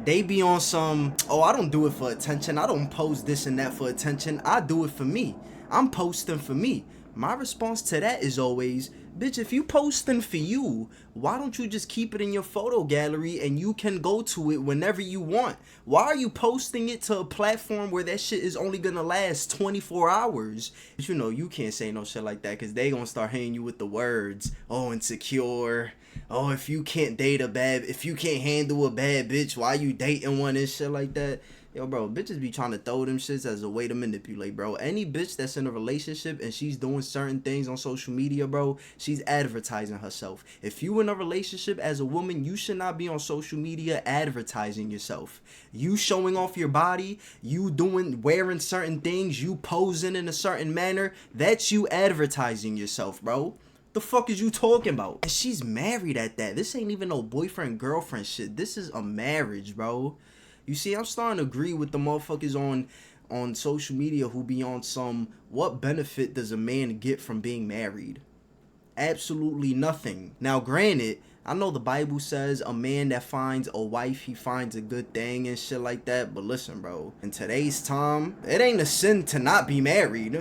They be on some, oh, I don't do it for attention. I don't post this and that for attention. I do it for me. I'm posting for me. My response to that is always, bitch, if you posting for you, why don't you just keep it in your photo gallery and you can go to it whenever you want? Why are you posting it to a platform where that shit is only gonna last 24 hours? But you know, you can't say no shit like that because they gonna start hitting you with the words, oh, insecure. Oh, if you can't handle a bad bitch, why you dating one and shit like that? Yo, bro, bitches be trying to throw them shits as a way to manipulate, bro. Any bitch that's in a relationship and she's doing certain things on social media, bro, she's advertising herself. If you in a relationship as a woman, you should not be on social media advertising yourself. You showing off your body, you wearing certain things, you posing in a certain manner, that's you advertising yourself, bro. The fuck is you talking about? And she's married at that. This ain't even no boyfriend girlfriend shit. This is a marriage, bro. You see, I'm starting to agree with the motherfuckers on social media who be on some, what benefit does a man get from being married? Absolutely nothing. Now, granted, I know the Bible says a man that finds a wife, he finds a good thing and shit like that. But listen, bro, in today's time, it ain't a sin to not be married.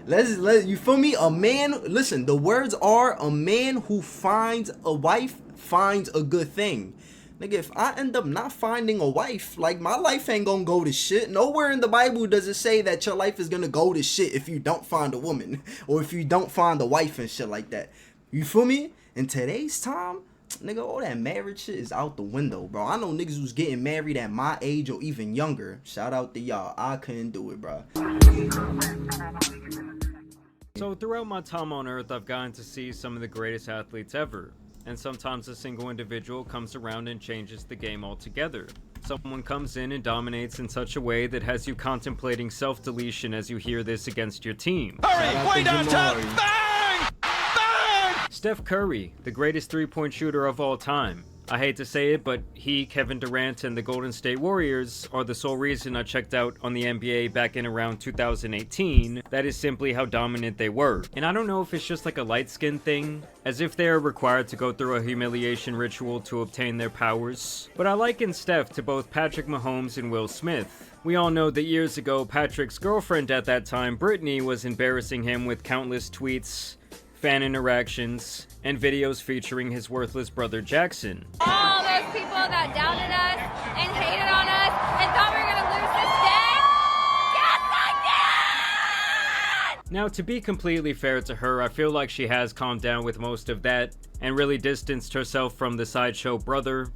You feel me? A man, listen, the words are, a man who finds a wife finds a good thing. Nigga, if I end up not finding a wife, like, my life ain't gonna go to shit. Nowhere in the Bible does it say that your life is gonna go to shit if you don't find a woman or if you don't find a wife and shit like that. You feel me? In today's time, nigga, all that marriage shit is out the window, bro. I know niggas who's getting married at my age or even younger. Shout out to y'all. I couldn't do it, bro. So throughout my time on Earth, I've gotten to see some of the greatest athletes ever. And sometimes a single individual comes around and changes the game altogether. Someone comes in and dominates in such a way that has you contemplating self-deletion as you hear this against your team. Hurry! Way downtown! Bang! Bang! Steph Curry, the greatest three-point shooter of all time. I hate to say it, but he, Kevin Durant, and the Golden State Warriors are the sole reason I checked out on the NBA back in around 2018. That is simply how dominant they were. And I don't know if it's just like a light-skin thing, as if they are required to go through a humiliation ritual to obtain their powers. But I liken Steph to both Patrick Mahomes and Will Smith. We all know that years ago, Patrick's girlfriend at that time, Brittany, was embarrassing him with countless tweets, fan interactions, and videos featuring his worthless brother Jackson. All those people that doubted us and hated on us and thought we were gonna lose this game, yes I did! Now, to be completely fair to her, I feel like she has calmed down with most of that and really distanced herself from the sideshow brother.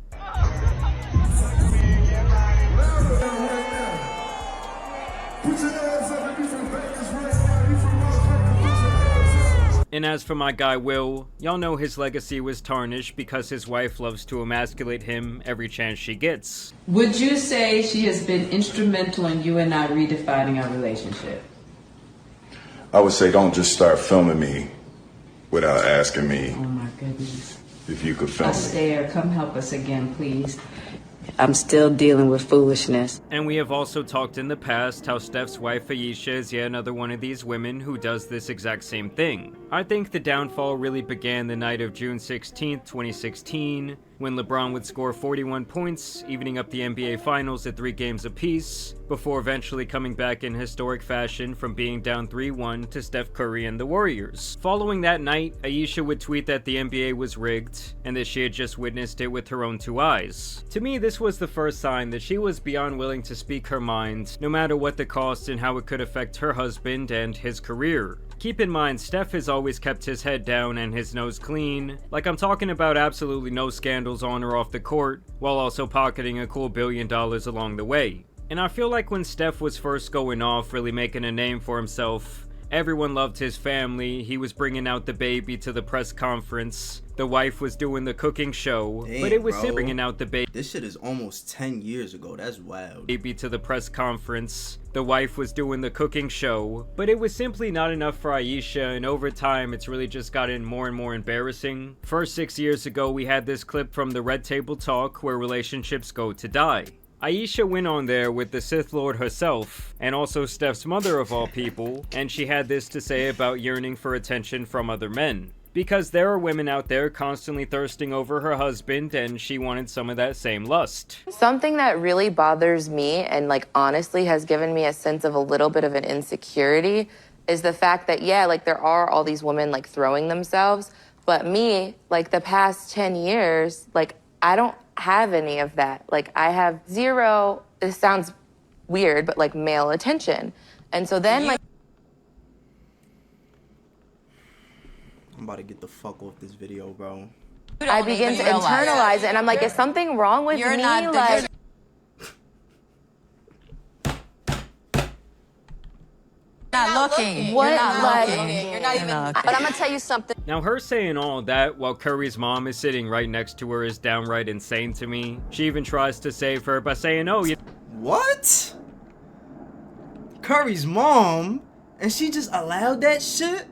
And as for my guy Will, y'all know his legacy was tarnished because his wife loves to emasculate him every chance she gets. Would you say she has been instrumental in you and I redefining our relationship? I would say don't just start filming me without asking me. Oh my goodness. If you could film me. Astaire, come help us again, please. I'm still dealing with foolishness. And we have also talked in the past how Steph's wife Ayesha is yet another one of these women who does this exact same thing. I think the downfall really began the night of June 16th, 2016, when LeBron would score 41 points, evening up the NBA Finals at 3 games apiece, before eventually coming back in historic fashion from being down 3-1 to Steph Curry and the Warriors. Following that night, Ayesha would tweet that the NBA was rigged, and that she had just witnessed it with her own 2 eyes. To me, this was the first sign that she was beyond willing to speak her mind, no matter what the cost and how it could affect her husband and his career. Keep in mind, Steph has always kept his head down and his nose clean. Like, I'm talking about absolutely no scandals on or off the court, while also pocketing a cool $1 billion along the way. And I feel like when Steph was first going off, really making a name for himself, everyone loved his family, he was bringing out the baby to the press conference, the wife was doing the cooking show. Damn, but it was bro. bringing out the baby. This shit is almost 10 years ago. That's wild. Baby to the press conference. The wife was doing the cooking show. But it was simply not enough for Ayesha, and over time it's really just gotten more and more embarrassing. First 6 years ago we had this clip from the Red Table Talk where relationships go to die. Ayesha went on there with the Sith Lord herself, and also Steph's mother of all people, and she had this to say about yearning for attention from other men. Because there are women out there constantly thirsting over her husband, and she wanted some of that same lust. Something that really bothers me and like honestly has given me a sense of a little bit of an insecurity is the fact that, yeah, like there are all these women like throwing themselves, but me, like the past 10 years, like I don't have any of that. Like I have zero, this sounds weird, but like male attention. And so then like, I'm about to get the fuck off this video, bro. I begin to internalize it, and I'm like, is something wrong with me? Like, not looking. what? You're not Like, looking. You're not even. But I'm gonna tell you something. Now, her saying all that while Curry's mom is sitting right next to her is downright insane to me. She even tries to save her by saying, oh, you... What? Curry's mom? And she just allowed that shit?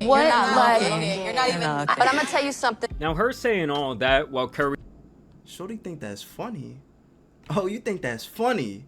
what? You're not Like, looking. You're not even. But I'm gonna tell you something. Now, her saying all that while Curry... Shorty think that's funny? Oh, you think that's funny?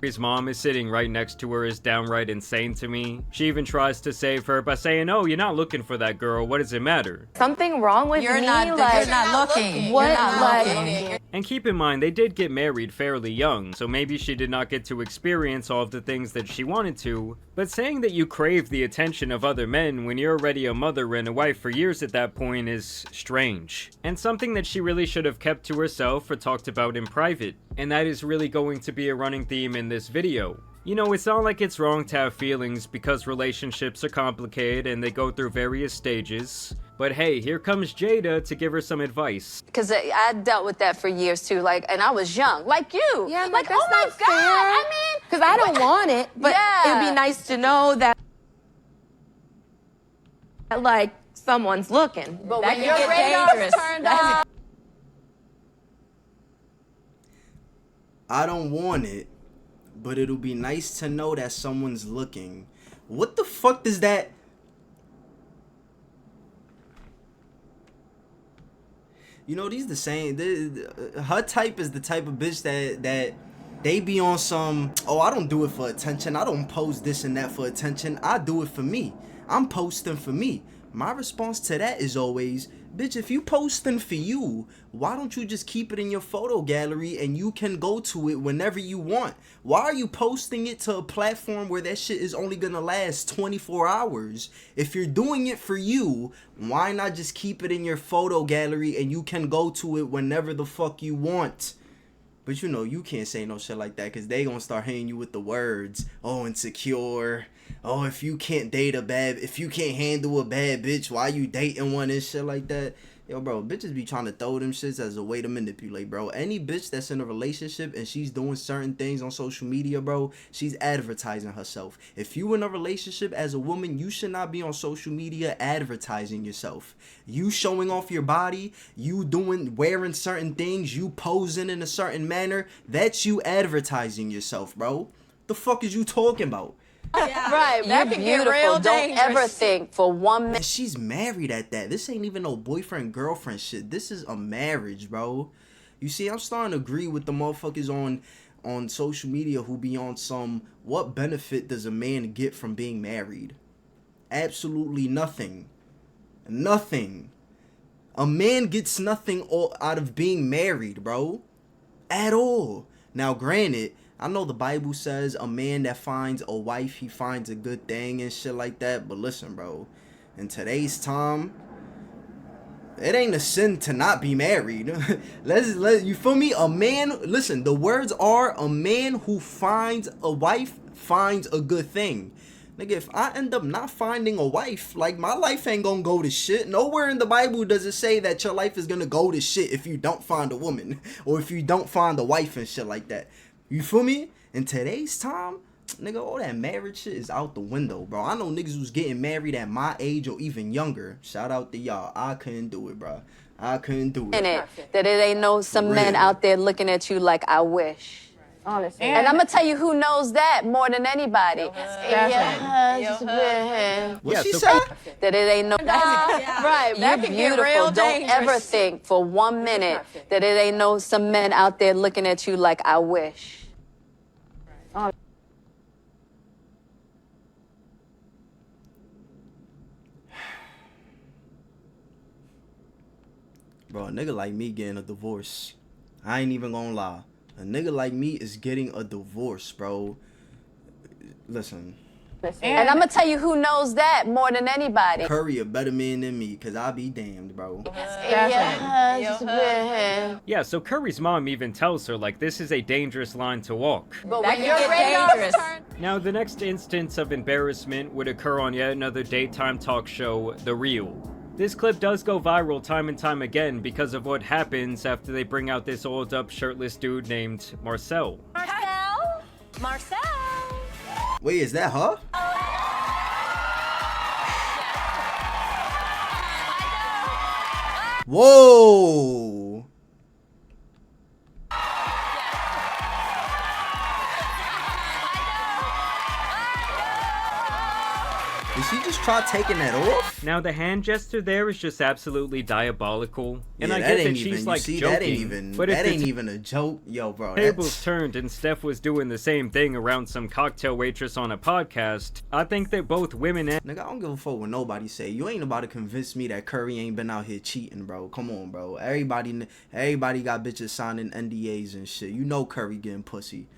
Curry's mom is sitting right next to her is downright insane to me. She even tries to save her by saying, oh, you're not looking for that girl. What does it matter? something wrong with You're me? not. Like, You're not looking. what? You're not Like, looking. And keep in mind, they did get married fairly young, so maybe she did not get to experience all of the things that she wanted to. But saying that you crave the attention of other men when you're already a mother and a wife for years at that point is strange. And something that she really should have kept to herself or talked about in private. And that is really going to be a running theme in this video. You know, it's not like it's wrong to have feelings because relationships are complicated and they go through various stages. But hey, here comes Jada to give her some advice. Because I dealt with that for years too. Like, and I was young, like you. yeah, like, that's oh my not God. fair. I mean, because I don't want it, but Yeah. it'd be nice to know that, like, someone's looking. but That when could your get radar's dangerous. turned on. I don't want it, but it'll be nice to know that someone's looking. What the fuck does that... You know, these the same... her type is the type of bitch that they be on some... Oh, I don't do it for attention. I don't post this and that for attention. I do it for me. I'm posting for me. My response to that is always... Bitch, if you posting for you, why don't you just keep it in your photo gallery and you can go to it whenever you want? Why are you posting it to a platform where that shit is only gonna last 24 hours? If you're doing it for you, why not just keep it in your photo gallery and you can go to it whenever the fuck you want? But you know, you can't say no shit like that because they gonna start hitting you with the words. Oh, insecure. Oh, if you can't handle a bad bitch, why you dating one and shit like that? Yo, bro, bitches be trying to throw them shits as a way to manipulate, bro. Any bitch that's in a relationship and she's doing certain things on social media, bro, she's advertising herself. If you in a relationship as a woman, you should not be on social media advertising yourself. You showing off your body, you wearing certain things, you posing in a certain manner, that's you advertising yourself, bro. The fuck is you talking about? Right, that could get real dangerous. Don't ever think for 1 minute. And she's married at that. This ain't even no boyfriend girlfriend shit. This is a marriage, bro. You see, I'm starting to agree with the motherfuckers on social media who be on some, what benefit does a man get from being married? Absolutely nothing. Nothing. A man gets nothing out of being married, bro. At all. Now, granted, I know the Bible says a man that finds a wife, he finds a good thing and shit like that. But listen, bro, in today's time, it ain't a sin to not be married. You feel me? A man, listen, the words are, a man who finds a wife finds a good thing. Nigga, if I end up not finding a wife, like, my life ain't gonna go to shit. Nowhere in the Bible does it say that your life is gonna go to shit if you don't find a woman or if you don't find a wife and shit like that. You feel me? In today's time, nigga, all that marriage shit is out the window, bro. I know niggas who's getting married at my age or even younger. Shout out to y'all. I couldn't do it, bro. I couldn't do it. In it, that it ain't no some men Real. out there looking at you like I wish. Honestly. And I'm gonna tell you who knows that more than anybody. Your husband. What Yeah, she so- said? That it ain't no. Right, That you're could get beautiful. real Don't ever dangerous. think for 1 minute that it ain't no some men out there looking at you like I wish. Bro, a nigga like me getting a divorce. I ain't even gonna lie. A nigga like me is getting a divorce, bro. Listen. And I'm gonna tell you who knows that more than anybody. Curry a better man than me, cause I be damned, bro. Yeah, so Curry's mom even tells her, like, this is a dangerous line to walk. But when your radar's turned, Now, the next instance of embarrassment would occur on yet another daytime talk show, The Real. This clip does go viral time and time again because of what happens after they bring out this old up shirtless dude named Marcel. Marcel. Wait, is that her? Whoa! Did she just try taking that off? Now, the hand gesture there is just absolutely diabolical, and Yeah, I that get that ain't she's even, like you see, joking, that ain't even, but if that ain't the even a joke, yo, bro. tables turned and Steph was doing the same thing around some cocktail waitress on a podcast, I think that both women and Nigga, I don't give a fuck what nobody say. You ain't about to convince me that Curry ain't been out here cheating, bro. Come on, bro. Everybody got bitches signing NDAs and shit. You know Curry getting pussy.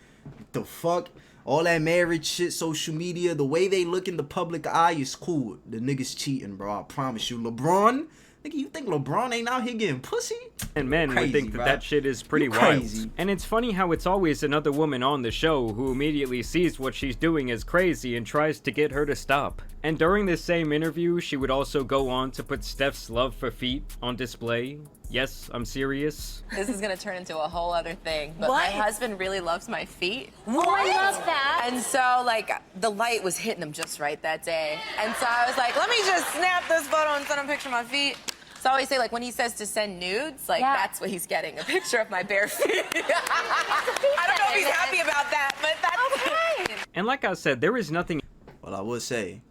The fuck? All that marriage shit, social media, the way they look in the public eye is cool. The niggas cheating, bro. I promise you. LeBron? Nigga, you think LeBron ain't out here getting pussy? men Crazy, would think that bro. that shit is pretty You wild. crazy. And it's funny how it's always another woman on the show who immediately sees what she's doing as crazy and tries to get her to stop. And during this same interview, she would also go on to put Steph's love for feet on display. Yes, I'm serious. This is gonna turn into a whole other thing, but What? my husband really loves my feet. Oh, I love that. And so, like, the light was hitting him just right that day. And so I was like, let me just snap this photo and send him a picture of my feet. So I always say, like, when he says to send nudes, like, Yeah. that's what he's getting, a picture of my bare feet. I don't know if he's happy about that, but that's okay. And like I said, there is nothing Well, I would say,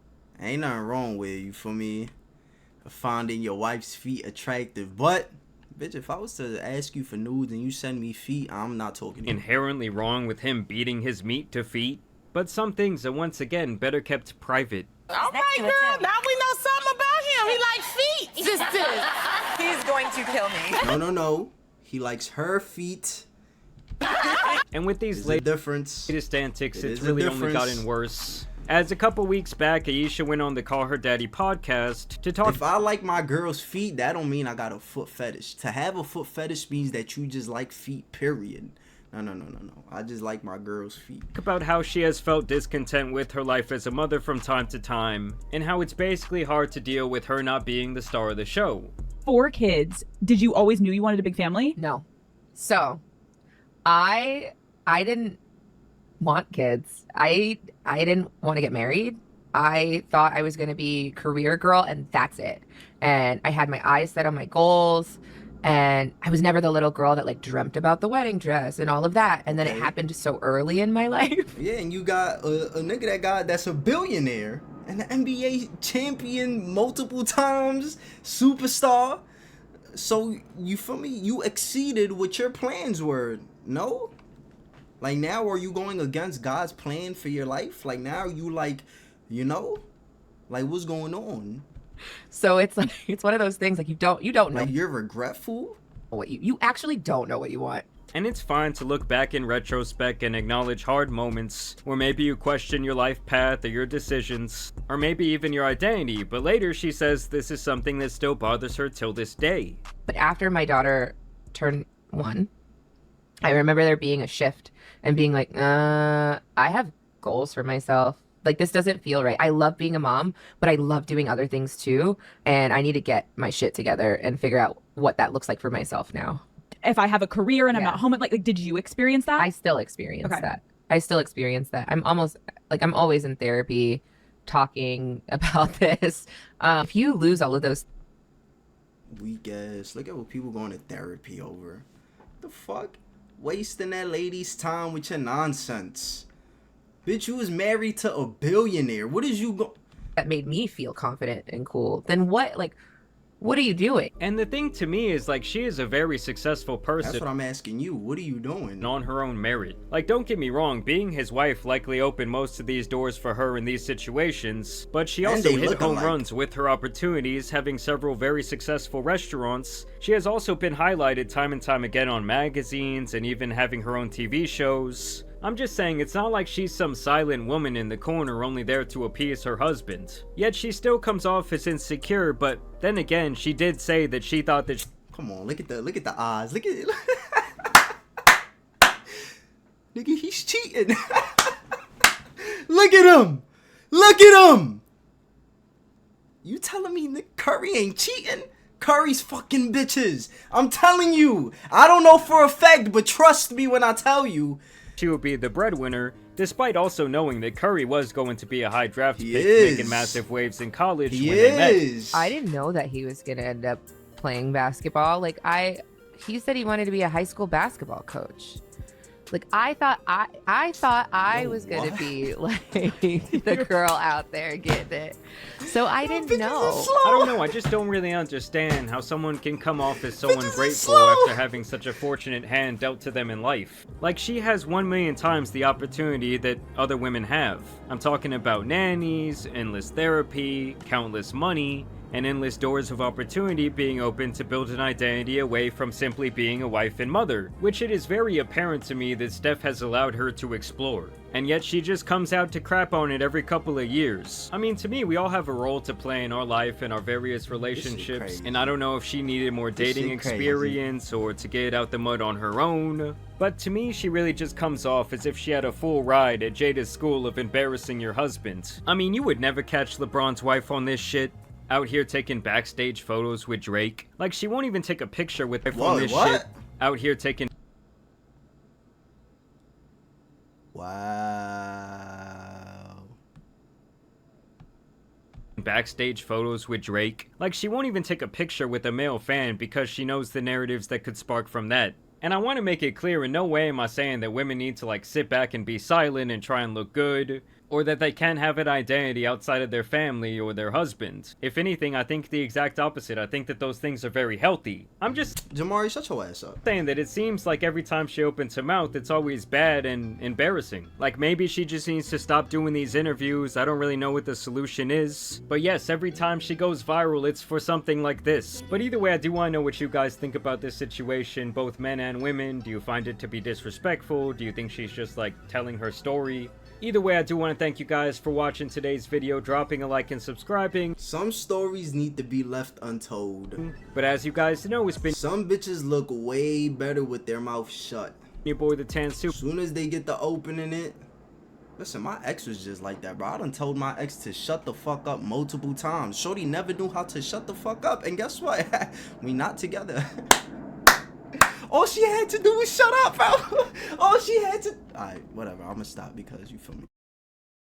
ain't nothing wrong with, you feel me, finding your wife's feet attractive. But, bitch, if I was to ask you for nudes and you send me feet, I'm not talking to you. inherently wrong with him beating his meat to feet, but some things are once again better kept private. All right, girl, now we know something about him. He likes feet, sisters. He's going to kill me. No. He likes her feet. And with these There's a latest difference. antics, It it's is a really only difference. gotten worse. As a couple weeks back, Ayesha went on the Call Her Daddy podcast to talk If I like my girl's feet, that don't mean I got a foot fetish. To have a foot fetish means that you just like feet, period. No. I just like my girl's feet. about how she has felt discontent with her life as a mother from time to time, and how it's basically hard to deal with her not being the star of the show. 4 kids. Did you always knew you wanted a big family? No. So, I didn't want kids. I didn't want to get married. I thought I was going to be career girl and that's it. And I had my eyes set on my goals, and I was never the little girl that like dreamt about the wedding dress and all of that. And then it happened so early in my life. Yeah, and you got a nigga that's a billionaire and an NBA champion multiple times, superstar. So you feel me? You exceeded what your plans were. No? Like, now are you going against God's plan for your life? Like, now you like, you know? Like, what's going on? So it's like, it's one of those things like you don't know Like, you're regretful? what you actually don't know what you want. And it's fine to look back in retrospect and acknowledge hard moments where maybe you question your life path or your decisions, or maybe even your identity, but later she says this is something that still bothers her till this day. But after my daughter turned 1, I remember there being a shift and being like, I have goals for myself. Like, this doesn't feel right. I love being a mom, but I love doing other things too. And I need to get my shit together and figure out what that looks like for myself now. If I have a career and I'm Yeah. not home, like did you experience that? I still experience Okay. that. I still experience that. I'm always in therapy talking about this. If you lose all of those, Weak ass. Look at what people going to therapy over. The fuck? Wasting that lady's time with your nonsense. Bitch, you was married to a billionaire. What is you go? that made me feel confident and cool, then what what are you doing? And the thing to me is, like, she is a very successful person. That's what I'm asking you. What are you doing? On her own merit. Like, don't get me wrong, being his wife likely opened most of these doors for her in these situations, but she also hit home runs with her opportunities, having several very successful restaurants. She has also been highlighted time and time again on magazines and even having her own TV shows. I'm just saying, it's not like she's some silent woman in the corner only there to appease her husband. Yet she still comes off as insecure, but then again, she did say that she thought that Come on, look at the eyes. Look at Nigga, he's cheating. Look at him. Look at him. You telling me Nick Curry ain't cheating? Curry's fucking bitches. I'm telling you. I don't know for a fact, but trust me when I tell you. She would be the breadwinner, despite also knowing that Curry was going to be a high draft pick, making massive waves in college when they met. I didn't know that he was gonna end up playing basketball. Like he said he wanted to be a high school basketball coach. Like I thought I was gonna be like the girl out there getting it. So I didn't know. I don't know, I just don't really understand how someone can come off as so ungrateful after having such a fortunate hand dealt to them in life. Like, she has 1 million times the opportunity that other women have. I'm talking about nannies, endless therapy, countless money, and endless doors of opportunity being open to build an identity away from simply being a wife and mother, which it is very apparent to me that Steph has allowed her to explore. And yet she just comes out to crap on it every couple of years. I mean, to me, we all have a role to play in our life and our various relationships, and I don't know if she needed more dating experience or to get out the mud on her own. But to me, she really just comes off as if she had a full ride at Jada's school of embarrassing your husband. I mean, you would never catch LeBron's wife on this shit. Out here taking backstage photos with Drake. Like, she won't even take a picture with him on this shit. Out here taking... Wow. Backstage photos with Drake. Like, she won't even take a picture with a male fan because she knows the narratives that could spark from that. And I want to make it clear, in no way am I saying that women need to, like, sit back and be silent and try and look good, or that they can't have an identity outside of their family or their husband. If anything, I think the exact opposite. I think that those things are very healthy. I'm just... Jamari, shut your ass up. Saying that it seems like every time she opens her mouth, it's always bad and embarrassing. Like, maybe she just needs to stop doing these interviews. I don't really know what the solution is. But yes, every time she goes viral, it's for something like this. But either way, I do want to know what you guys think about this situation, both men and women. Do you find it to be disrespectful? Do you think she's just, like, telling her story? Either way, I do want to thank you guys for watching today's video, dropping a like and subscribing. Some stories need to be left untold. But as you guys know, it's been... Some bitches look way better with their mouth shut. Your boy, the Tan Soup. As soon as they get to opening it... Listen, my ex was just like that, bro. I done told my ex to shut the fuck up multiple times. Shorty never knew how to shut the fuck up. And guess what? We not together. All she had to do was shut up, bro. All she had to... Alright, whatever. I'm gonna stop because you feel me.